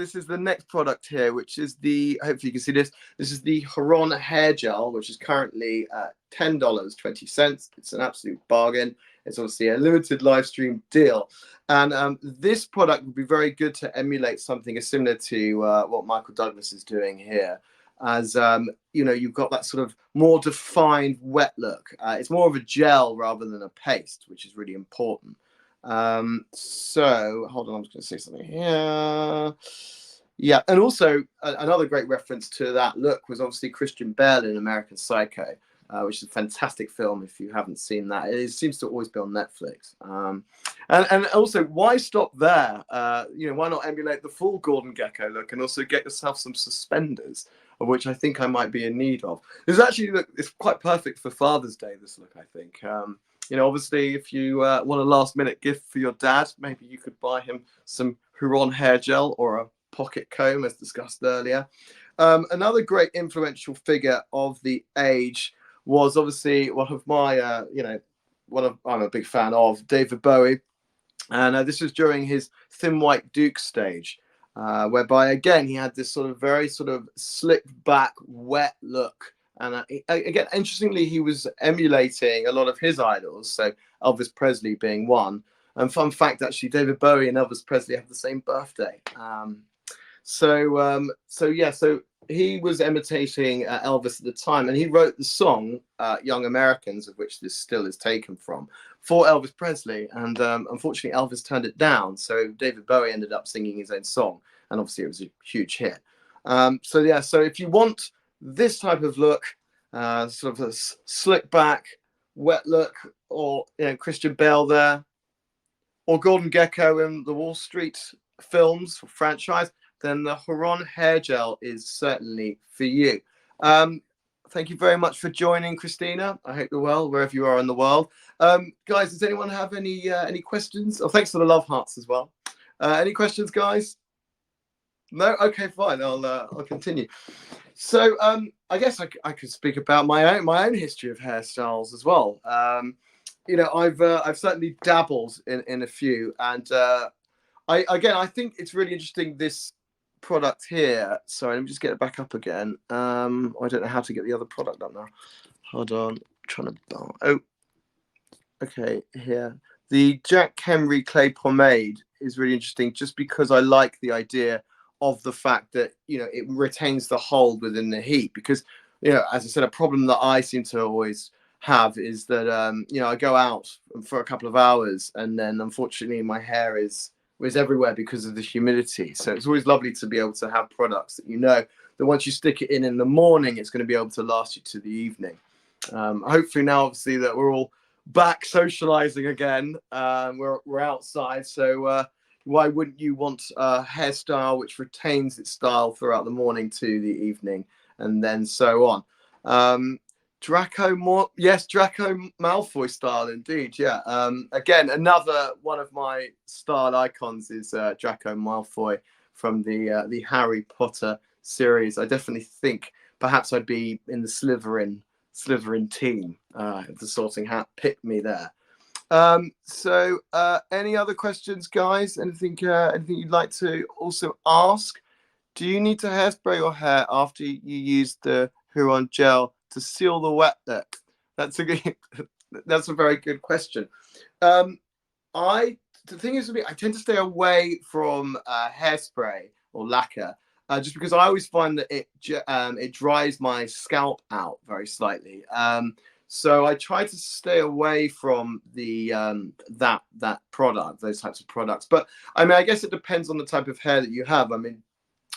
this is the next product here, which is hopefully you can see this. This is the Heron Hair Gel, which is currently $10.20. It's an absolute bargain. It's obviously a limited live stream deal. And this product would be very good to emulate something similar to what Michael Douglas is doing here. As you've got that sort of more defined wet look. It's more of a gel rather than a paste, which is really important. So hold on, I'm just going to say something here. Yeah, and also another great reference to that look was obviously Christian Bale in American Psycho, which is a fantastic film if you haven't seen that. It seems to always be on Netflix. And also, why stop there? Why not emulate the full Gordon Gekko look and also get yourself some suspenders, of which I think I might be in need of. It's quite perfect for Father's Day, this look, I think. Obviously, if you want a last-minute gift for your dad, maybe you could buy him some Huron hair gel or a pocket comb, as discussed earlier. Another great influential figure of the age was obviously one of my, I'm a big fan of, David Bowie. And this was during his Thin White Duke stage, whereby, again, he had this sort of very sort of slicked back, wet look. And again, interestingly, he was emulating a lot of his idols, so Elvis Presley being one. And fun fact, actually, David Bowie and Elvis Presley have the same birthday. So he was imitating Elvis at the time, and he wrote the song Young Americans, of which this still is taken from, for Elvis Presley. And unfortunately, Elvis turned it down. So David Bowie ended up singing his own song. And obviously, it was a huge hit. So if you want this type of look, sort of a slick back, wet look, or Christian Bale there, or Gordon Gekko in the Wall Street films franchise, then the Huron Hair Gel is certainly for you. Thank you very much for joining, Christina. I hope you're well wherever you are in the world. Guys, does anyone have any questions? Oh, thanks for the love hearts as well. Any questions, guys? No? Okay, fine. I'll continue. So I guess I could speak about my own history of hairstyles as well. I've certainly dabbled in a few, and I think it's really interesting, this product here. Sorry, let me just get it back up again. I don't know how to get the other product up now. Hold on, okay, here. The Jack Henry Clay Pomade is really interesting, just because I like the idea of the fact that it retains the hold within the heat. Because as I said, a problem that I seem to always have is that I go out for a couple of hours, and then unfortunately my hair is everywhere because of the humidity. So it's always lovely to be able to have products that that once you stick it in the morning, it's going to be able to last you to the evening. Hopefully now, obviously, that we're all back socializing again, we're outside, so why wouldn't you want a hairstyle which retains its style throughout the morning to the evening, and then so on. Draco Malfoy style, indeed. Yeah. Again, another one of my style icons is Draco Malfoy from the Harry Potter series. I definitely think perhaps I'd be in the Slytherin team if the Sorting Hat picked me there. So any other questions, guys? Anything you'd like to also ask? Do you need to hairspray your hair after you use the Huron gel to seal the wet look? That's a very good question. The thing is, with me, I tend to stay away from hairspray or lacquer, just because I always find that it dries my scalp out very slightly. So I try to stay away from the that product, those types of products. But I mean, I guess it depends on the type of hair that you have. I mean,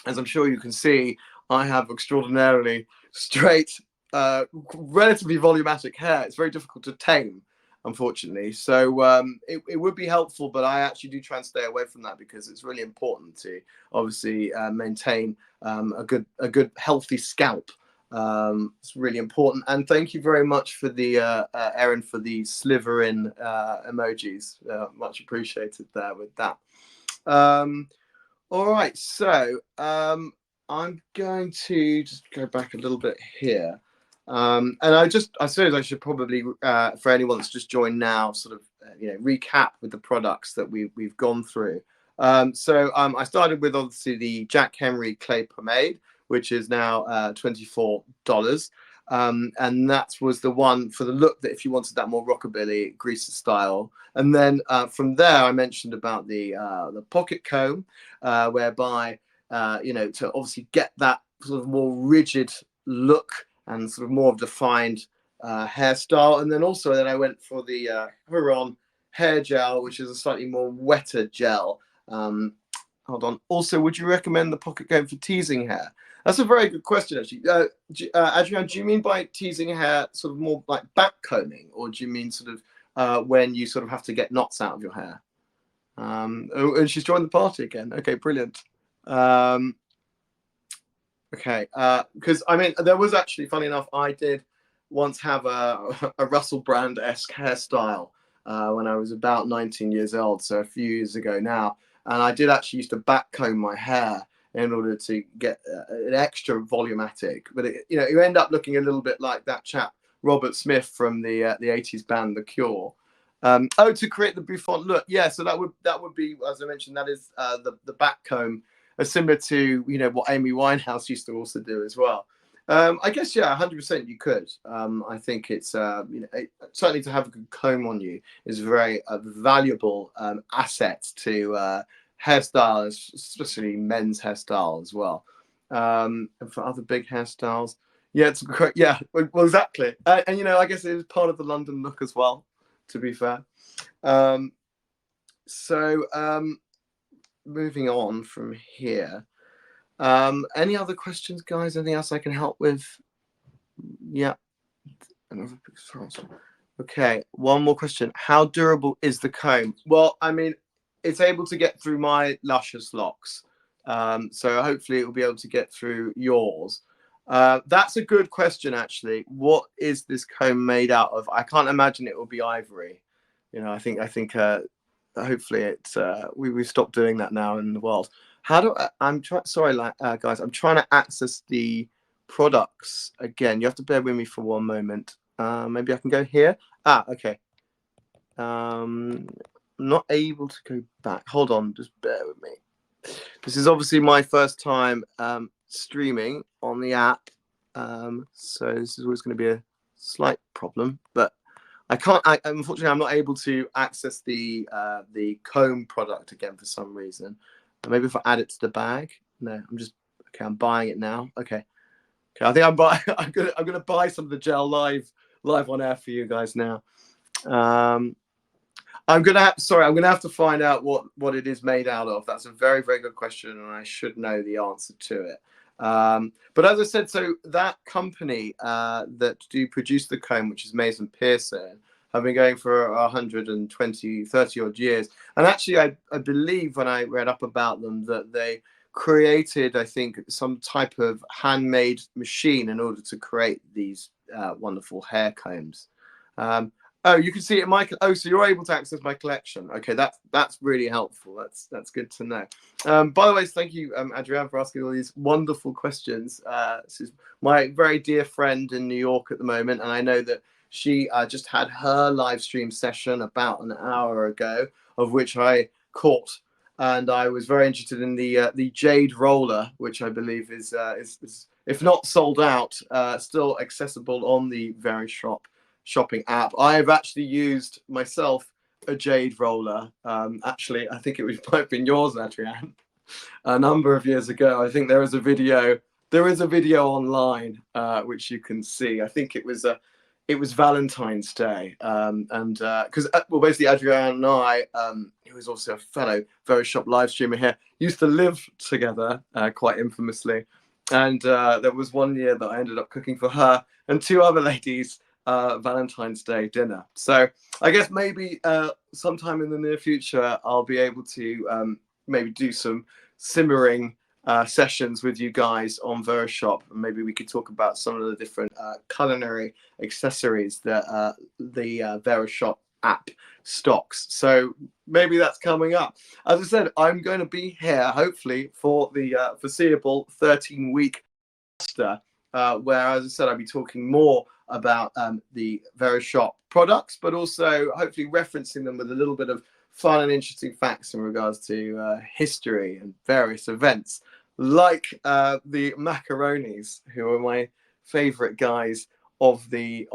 as I'm sure you can see, I have extraordinarily straight, relatively volumatic hair. It's very difficult to tame, unfortunately. So it would be helpful, but I actually do try and stay away from that, because it's really important to obviously maintain a good healthy scalp. It's really important. And thank you very much for the Erin, for the Slytherin emojis. Much appreciated there with that. All right, so I'm going to just go back a little bit here. And I suppose I should probably, for anyone that's just joined now, sort of recap with the products that we've gone through. So I started with obviously the Jack Henry Clay Pomade, which is now $24. And that was the one for the look that if you wanted that more rockabilly greaser style. And then from there, I mentioned about the pocket comb, whereby to obviously get that sort of more rigid look and sort of more defined hairstyle. And then also then I went for the Huron Hair Gel, which is a slightly more wetter gel. Hold on. Also, would you recommend the pocket comb for teasing hair? That's a very good question, actually. Adrian, do you mean by teasing hair sort of more like back combing, or do you mean sort of when you sort of have to get knots out of your hair? And she's joined the party again. Okay, brilliant. Okay, because I mean, there was actually, funny enough, I did once have a Russell Brand-esque hairstyle when I was about 19 years old, so a few years ago now. And I did actually used to back comb my hair in order to get an extra volumatic. But you end up looking a little bit like that chap Robert Smith from the 80s band The Cure. To create the bouffant look, yeah. So that would be, as I mentioned, that is the back comb, similar to what Amy Winehouse used to also do as well. I guess, yeah, 100% you could. I think it's certainly to have a good comb on you is a very valuable asset to hairstylists, especially men's hairstyle as well. And for other big hairstyles, yeah, it's great. Yeah, well, exactly. And I guess it is part of the London look as well, to be fair. Moving on from here. Any other questions, guys? Anything else I can help with? Yeah. Okay, one more question. How durable is the comb? Well, I mean, it's able to get through my luscious locks. So hopefully it will be able to get through yours. That's a good question, actually. What is this comb made out of? I can't imagine it will be ivory. I think hopefully it's we've stopped doing that now in the world. I'm trying, sorry, guys, I'm trying to access the products again. You have to bear with me for one moment. Maybe I can go here. Okay. I'm not able to go back. Hold on, just bear with me. This is obviously my first time streaming on the app, so this is always going to be a slight problem. But unfortunately, I'm not able to access the comb product again for some reason. Maybe if I add it to the bag. No, I'm buying it now. Okay. I think I'm gonna buy some of the gel live on air for you guys now. I'm gonna have to find out what it is made out of. That's a very, very good question, and I should know the answer to it. But as I said, so that company that do produce the comb, which is Mason Pearson, have been going for 30 odd years. And actually, I believe when I read up about them that they created, I think, some type of handmade machine in order to create these wonderful hair combs. You can see it, Michael. So you're able to access my collection. Okay, that's really helpful. That's good to know. By the way, thank you, Adrienne, for asking all these wonderful questions. This is my very dear friend in New York at the moment, and I know that she just had her live stream session about an hour ago, of which I caught, and I was very interested in the Jade Roller, which I believe is if not sold out, still accessible on the Verishop shopping app. I've actually used myself a Jade Roller. Actually, I think might have been yours, Adrienne, a number of years ago. I think there is a video online which you can see. I think it was Valentine's Day, and because basically Adrienne and I, who is also a fellow Verishop live streamer here, used to live together quite infamously, and there was one year that I ended up cooking for her and two other ladies Valentine's Day dinner. So I guess maybe sometime in the near future I'll be able to maybe do some simmering sessions with you guys on Verishop, and maybe we could talk about some of the different culinary accessories that the Verishop app stocks. So maybe that's coming up. As I said, I'm going to be here hopefully for the foreseeable 13-week master, where, as I said, I'll be talking more about the Verishop products, but also hopefully referencing them with a little bit of fun and interesting facts in regards to history and various events, like the macaronis, who are my favourite guys of the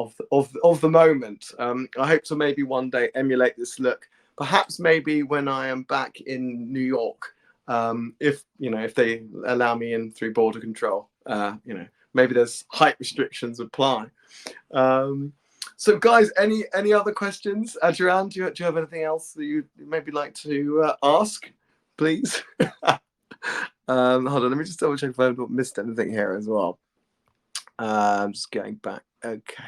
moment. I hope to maybe one day emulate this look. Perhaps maybe when I am back in New York, if they allow me in through border control, maybe there's height restrictions apply. So guys, any other questions? Adrian, do you have anything else that you maybe like to ask, please? Hold on, let me just double check if I've not missed anything here as well. I'm just going back. Okay.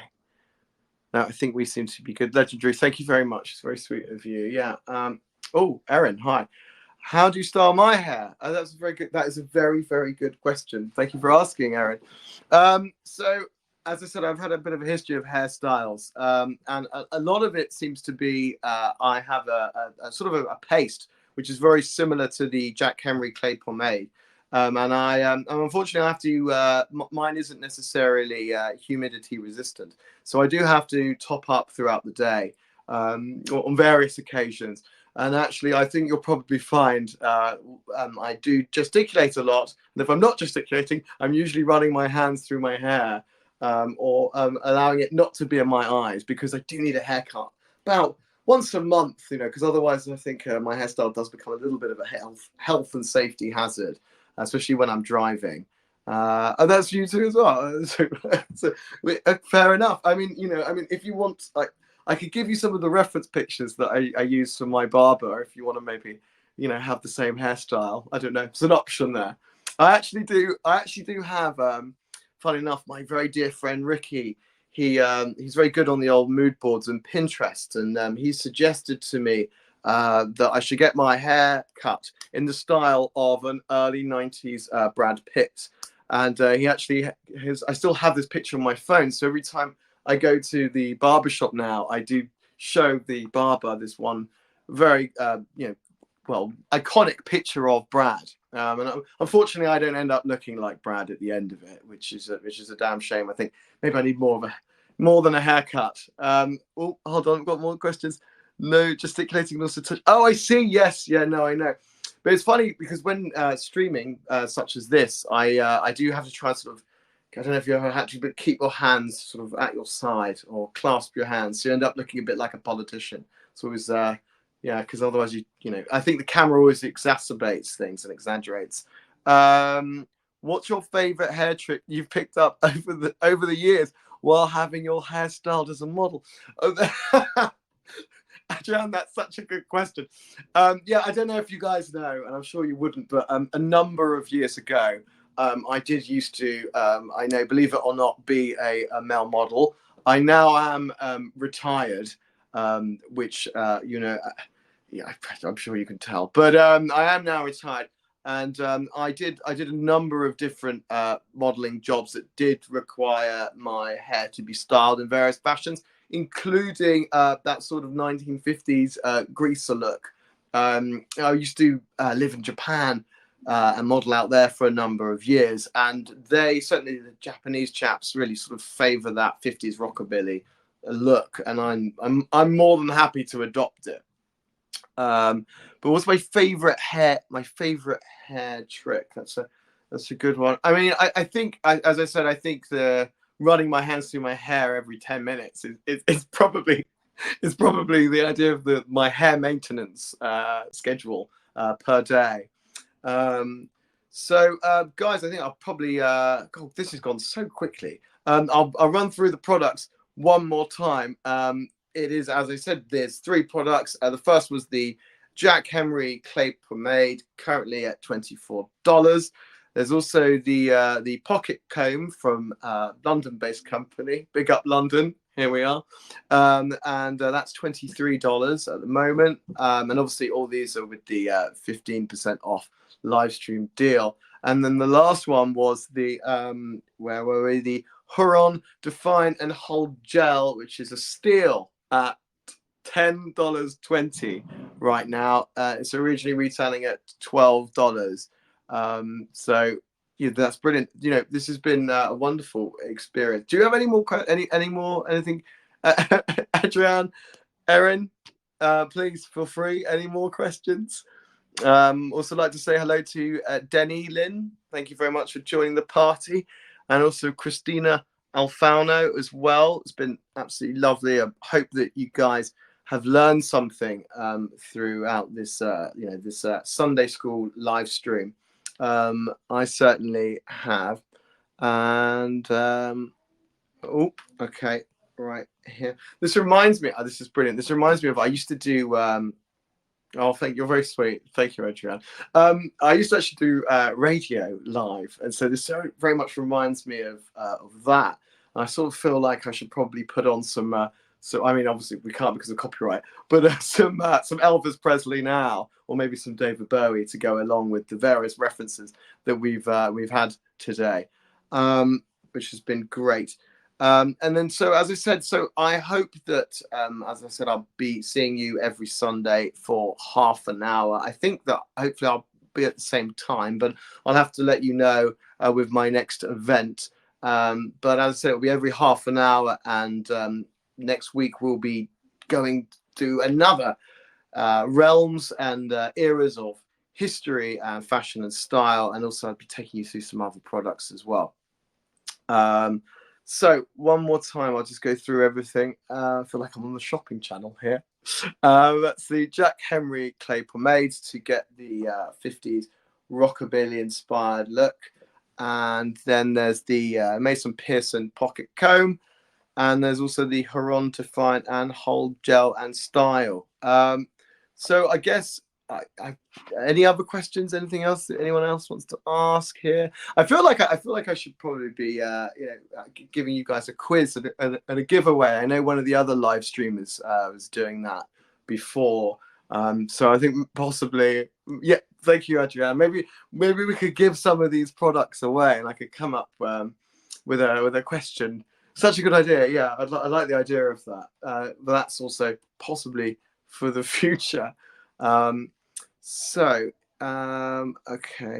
Now I think we seem to be good. Legendary, thank you very much. It's very sweet of you. Yeah. Oh, Erin, hi. How do you style my hair? That's very good. That is a very, very good question. Thank you for asking, Erin. So, as I said, I've had a bit of a history of hairstyles, and a lot of it seems to be I have a sort of a paste, which is very similar to the Jack Henry clay pomade. And unfortunately, I have to. Mine isn't necessarily humidity resistant, so I do have to top up throughout the day on various occasions. And actually, I think you'll probably find I do gesticulate a lot. And if I'm not gesticulating, I'm usually running my hands through my hair or allowing it not to be in my eyes, because I do need a haircut about once a month, because otherwise I think my hairstyle does become a little bit of a health and safety hazard, especially when I'm driving. And that's you too as well. So, fair enough. I mean, if you want, I could give you some of the reference pictures that I use for my barber if you want to maybe, have the same hairstyle. I don't know. It's an option there. I actually do have, funny enough, my very dear friend Ricky. He's very good on the old mood boards and Pinterest, and he suggested to me that I should get my hair cut in the style of an early 90s Brad Pitt. And he actually I still have this picture on my phone. So every time I go to the barbershop now, I do show the barber this one very, iconic picture of Brad. And unfortunately, I don't end up looking like Brad at the end of it, which is a damn shame. I think maybe I need more than a haircut. Oh, hold on, I've got more questions. No gesticulating, also touch. Oh, I see. Yes, yeah, no, I know. But it's funny because when streaming such as this, I do have to try and sort of, I don't know if you ever had to, but keep your hands sort of at your side or clasp your hands. So you end up looking a bit like a politician. So it was, because otherwise I think the camera always exacerbates things and exaggerates. What's your favorite hair trick you've picked up over the years while having your hair styled as a model? Oh, Adrian, that's such a good question. I don't know if you guys know, and I'm sure you wouldn't, but a number of years ago, I did used to, I know, believe it or not, be a male model. I now am retired, which, I'm sure you can tell. But I am now retired. And I did a number of different modeling jobs that did require my hair to be styled in various fashions, including that sort of 1950s greaser look. I used to live in Japan and model out there for a number of years, and they, certainly the Japanese chaps, really sort of favor that 50s rockabilly look, and I'm more than happy to adopt it. But what's my favorite hair trick? That's a good one. I mean, I think, as I said, I think the running my hands through my hair every 10 minutes is probably the idea of my hair maintenance schedule per day. So guys, I think I'll probably God, this has gone so quickly. I'll run through the products one more time. It is, as I said, there's 3 products. The first was the Jack Henry clay pomade, currently at $24. There's also the pocket comb from London-based company. Big up London. Here we are. And that's $23 at the moment. And obviously all these are with the 15% off live stream deal. And then the last one was the where were we? The Huron Define and Hold Gel, which is a steal at $10.20 right now. It's originally retailing at $12. So yeah, that's brilliant. This has been a wonderful experience. Do you have any more anything, Adrian, Erin? Please feel free. Any more questions? Also like to say hello to Denny Lynn. Thank you very much for joining the party. And also Christina Alfano as well. It's been absolutely lovely. I hope that you guys have learned something throughout this, this Sunday school live stream. I certainly have. And oh, okay, right here. This reminds me. Oh, this is brilliant. This reminds me of I used to do. Oh, thank you. You're very sweet. Thank you, Adrian. I used to actually do radio live, and so this very much reminds me of that. And I sort of feel like I should probably put on some. So I mean, obviously we can't because of copyright, but some Elvis Presley now, or maybe some David Bowie to go along with the various references that we've had today, which has been great. And then, so as I said, so I hope that, as I said, I'll be seeing you every Sunday for half an hour. I think that hopefully I'll be at the same time, but I'll have to let you know with my next event. But as I said, it'll be every half an hour. And next week we'll be going to another realms and eras of history and fashion and style. And also I'll be taking you through some other products as well. So one more time, I'll just go through everything. I feel like I'm on the shopping channel here. That's the Jack Henry Clay Pomade to get the 50s rockabilly inspired look. And then there's the Mason Pearson Pocket Comb. And there's also the Huron to Fine and Hold Gel and Style. So I guess any other questions? Anything else that anyone else wants to ask here? I feel like I should probably be giving you guys a quiz and a giveaway. I know one of the other live streamers was doing that before. So I think possibly, yeah. Thank you, Adrian. Maybe we could give some of these products away, and I could come up with a question. Such a good idea. Yeah, I like the idea of that. But that's also possibly for the future. Okay,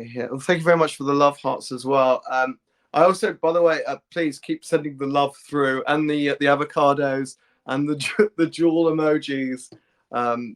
here. Well, thank you very much for the love hearts as well. I also, by the way, please keep sending the love through, and the avocados and the jewel emojis.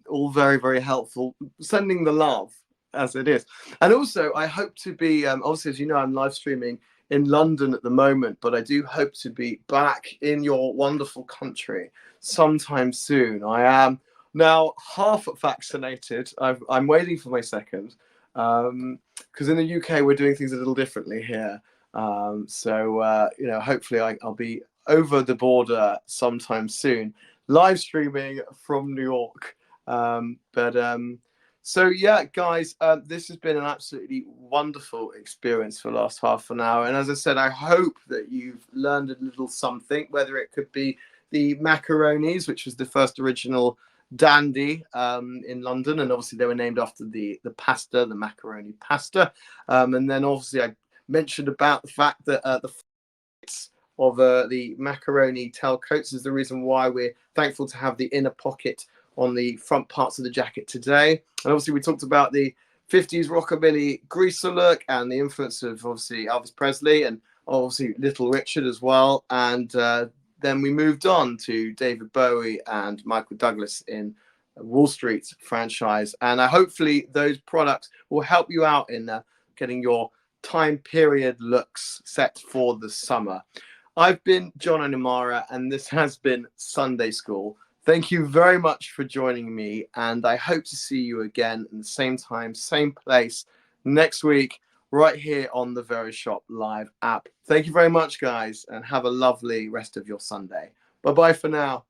All very, very helpful. Sending the love as it is. And also, I hope to be, obviously, as you know, I'm live streaming in London at the moment, but I do hope to be back in your wonderful country sometime soon. I am now half vaccinated. I'm waiting for my second, because in the UK we're doing things a little differently here. Hopefully I'll be over the border sometime soon, live streaming from New York. So yeah, guys, this has been an absolutely wonderful experience for the last half an hour. And as I said, I hope that you've learned a little something, whether it could be the macaronis, which was the first original dandy in London. And obviously they were named after the pasta, the macaroni pasta. And then obviously I mentioned about the fact that the of the macaroni tailcoats is the reason why we're thankful to have the inner pocket on the front parts of the jacket today. And obviously we talked about the 50s rockabilly greaser look and the influence of obviously Elvis Presley and obviously Little Richard as well. And then we moved on to David Bowie and Michael Douglas in Wall Street franchise. And hopefully those products will help you out in getting your time period looks set for the summer. I've been John Onimara, and this has been Sunday School. Thank you very much for joining me, and I hope to see you again in the same time, same place next week, right here on the Verishop Live app. Thank you very much, guys, and have a lovely rest of your Sunday. Bye-bye for now.